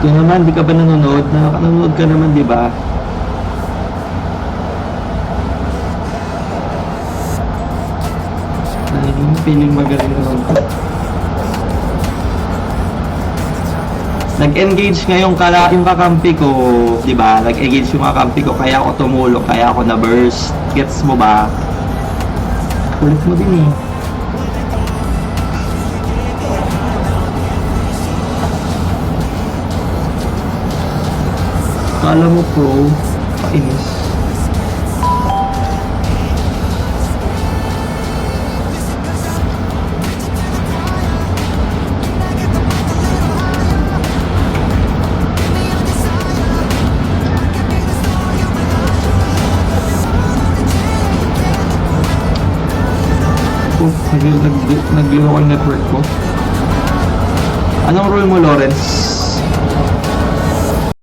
Kung naman, di ka ba nanonood? Nakakanonood ka naman, di ba? Ay, feeling magaling naman ko. Nag-engage ngayon yung kakampi ko, di ba? Nag-engage yung kakampi ko, kaya ako tumulong, kaya ako na-burst. Gets mo ba? Kulit mo din eh. Kala mo pro, kainis. Nag-local network ko. Anong role mo, Lawrence?